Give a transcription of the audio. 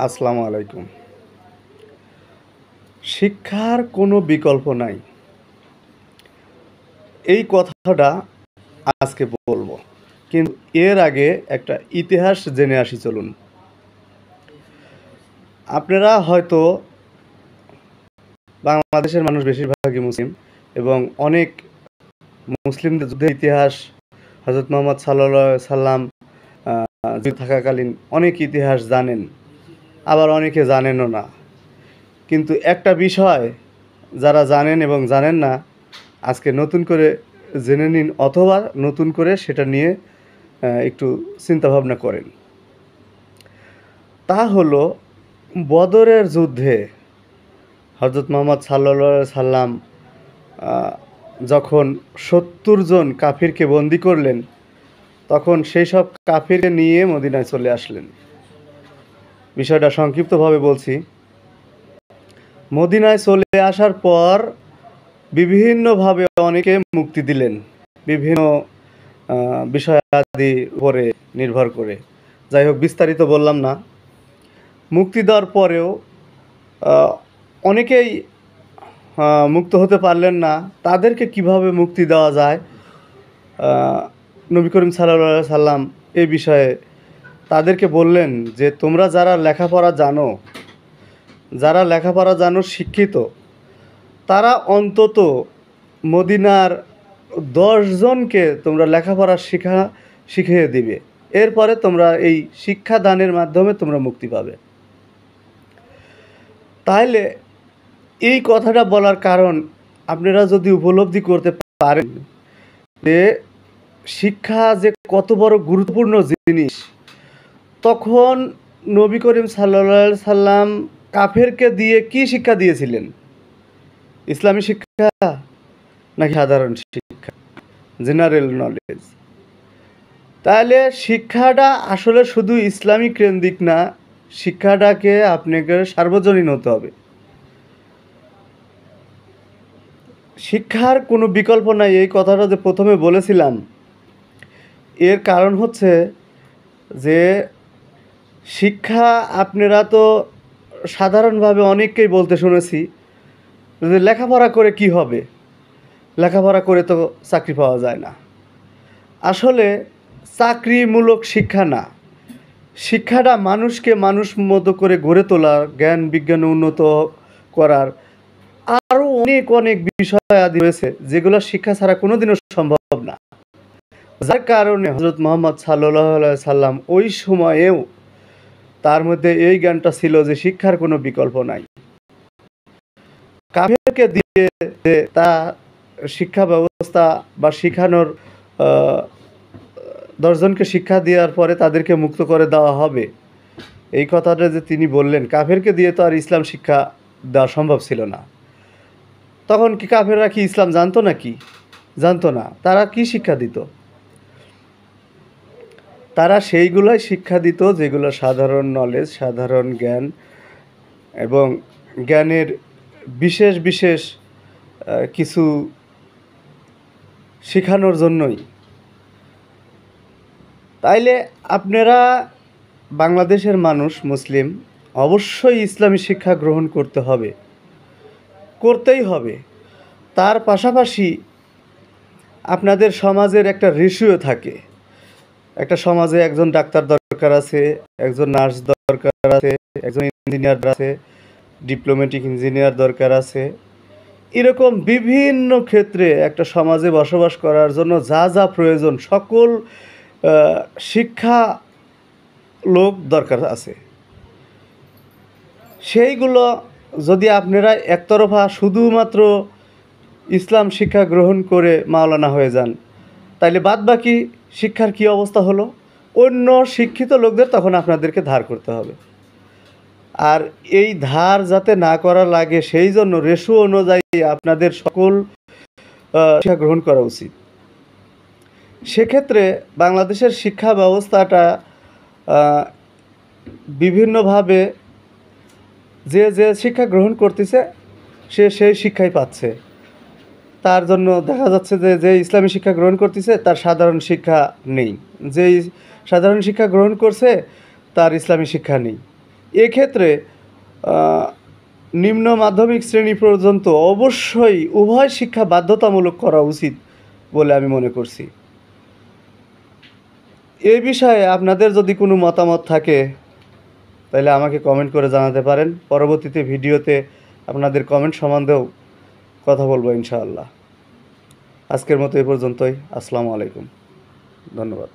আসসালামু আলাইকুম। শিক্ষার কোনো বিকল্প নাই। এই কথাটা আজকে বলবো। কিন্তু এর আগে একটা ইতিহাস জেনে আসি চলুন। আপনারা হয়তো বাংলাদেশের মানুষ বেশিরভাগই মুসলিম এবং অনেক মুসলিমদের যুদ্ধের ইতিহাস হযরত মুহাম্মদ সাল্লাল্লাহু আলাইহি সাল্লাম জীবিত থাকাকালীন অনেক ইতিহাস জানেন। আবার অনেকে জানেনও না। কিন্তু একটা বিষয় যারা জানেন এবং জানেন না আজকে নতুন করে জেনে নিন অথবা নতুন করে সেটা নিয়ে একটু চিন্তাভাবনা করেন। তা হলো বদরের যুদ্ধে হযরত মুহাম্মদ সাল্লাল্লাহু আলাইহি সাল্লাম যখন ৭০ জন কাফিরকে বন্দী করলেন, তখন সেই সব কাফিরকে নিয়ে মদিনায় চলে আসলেন। বিষয়টা সংক্ষিপ্তভাবে বলছি। মদিনায় চলে আসার পর বিভিন্নভাবে অনেকে মুক্তি দিলেন, বিভিন্ন বিষয়াদি উপরে নির্ভর করে। যাই হোক, বিস্তারিত বললাম না। মুক্তি দেওয়ার পরেও অনেকেই মুক্ত হতে পারলেন না। তাদেরকে কিভাবে মুক্তি দেওয়া যায়, নবী করিম সাল্লাল্লাহু আলাইহি সাল্লাম এই বিষয়ে তাদেরকে বললেন যে, তোমরা যারা লেখাপড়া জানো শিক্ষিত, তারা অন্তত মদিনার ১০ জনকে তোমরা লেখাপড়া শিখিয়ে দিবে। এরপরে তোমরা এই শিক্ষাদানের মাধ্যমে তোমরা মুক্তি পাবে। তাহলে এই কথাটা বলার কারণ আপনারা যদি উপলব্ধি করতে পারেন যে শিক্ষা যে কত বড় গুরুত্বপূর্ণ জিনিস, তখন নবী করিম সাল্লাল্লাহু আলাইহি সাল্লাম কাফেরকে দিয়ে কি শিক্ষা দিয়েছিলেন? ইসলামী শিক্ষা নাকি সাধারণ শিক্ষা, জেনারেল নলেজ? তাহলে শিক্ষাটা আসলে শুধু ইসলামিক কেন্দ্রিক না, শিক্ষাটাকে আপনাকে সার্বজনীন হতে হবে। শিক্ষার কোনো বিকল্প নাই, এই কথাটা যে প্রথমে বলেছিলাম, এর কারণ হচ্ছে যে শিক্ষা আপনারা তো সাধারণভাবে অনেককেই বলতে শুনেছি যে লেখাপড়া করে কি হবে, লেখাপড়া করে তো চাকরি পাওয়া যায় না। আসলে চাকরিমূলক শিক্ষা না, শিক্ষাটা মানুষকে মানুষ মতো করে গড়ে তোলার, জ্ঞান বিজ্ঞান উন্নত করার আরও অনেক অনেক বিষয় আদি রয়েছে যেগুলো শিক্ষা ছাড়া কোনোদিনও সম্ভব না। যার কারণে হযরত মুহাম্মদ সাল্লাল্লাহু আলাইহি সাল্লাম ওই সময়েও তার মধ্যে এই জ্ঞানটা ছিল যে শিক্ষার কোনো বিকল্প নাই। কাফেরকে দিয়ে তা শিক্ষা ব্যবস্থা বা শিখানোর ১০ জনকে শিক্ষা দেওয়ার পরে তাদেরকে মুক্ত করে দেওয়া হবে, এই কথাটা যে তিনি বললেন, কাফেরকে দিয়ে তো আর ইসলাম শিক্ষা দেওয়া সম্ভব ছিল না। তখন কি কাফেররা কি ইসলাম জানতো নাকি? জানতো না। তারা কি শিক্ষা দিত? তারা সেইগুলাই শিক্ষা দিত যেগুলো সাধারণ নলেজ, সাধারণ জ্ঞান এবং জ্ঞানের বিশেষ বিশেষ কিছু শেখানোর জন্যই। তাইলে আপনারা বাংলাদেশের মানুষ মুসলিম, অবশ্যই ইসলামী শিক্ষা গ্রহণ করতেই হবে। তার পাশাপাশি আপনাদের সমাজের একটা রেশিও থাকে। একটা সমাজে একজন ডাক্তার দরকার আছে, একজন নার্স দরকার আছে, একজন ইঞ্জিনিয়ার আছে, ডিপ্লোম্যাটিক ইঞ্জিনিয়ার দরকার আছে। এরকম বিভিন্ন ক্ষেত্রে একটা সমাজে বসবাস করার জন্য যা যা প্রয়োজন সকল শিক্ষা লোক দরকার আছে। সেইগুলো যদি আপনারা একতরফা শুধুমাত্র ইসলাম শিক্ষা গ্রহণ করে মাওলানা হয়ে যান, তাইলে বাদবাকি শিক্ষার কী অবস্থা হলো? অন্য শিক্ষিত লোকদের তখন আপনাদেরকে ধার করতে হবে। আর এই ধার যাতে না করা লাগে সেই জন্য রেশিও অনুযায়ী আপনাদের সকল শিক্ষা গ্রহণ করা উচিত। সেক্ষেত্রে বাংলাদেশের শিক্ষা ব্যবস্থাটা বিভিন্নভাবে যে যে শিক্ষা গ্রহণ করতেছে সে সেই শিক্ষাই পাচ্ছে। তার জন্য দেখা যাচ্ছে যে ইসলামী শিক্ষা গ্রহণ করতেছে তার সাধারণ শিক্ষা নেই, যেই সাধারণ শিক্ষা গ্রহণ করছে তার ইসলামী শিক্ষা নেই। এক্ষেত্রে নিম্ন মাধ্যমিক শ্রেণী পর্যন্ত অবশ্যই উভয় শিক্ষা বাধ্যতামূলক করা উচিত বলে আমি মনে করছি। এই বিষয়ে আপনাদের যদি কোনো মতামত থাকে তাহলে আমাকে কমেন্ট করে জানাতে পারেন। পরবর্তীতে ভিডিওতে আপনাদের কমেন্ট সম্বন্ধেও কথা বলবো ইনশাআল্লাহ। আজকের মতো এই পর্যন্তই। আসসালামু আলাইকুম, ধন্যবাদ।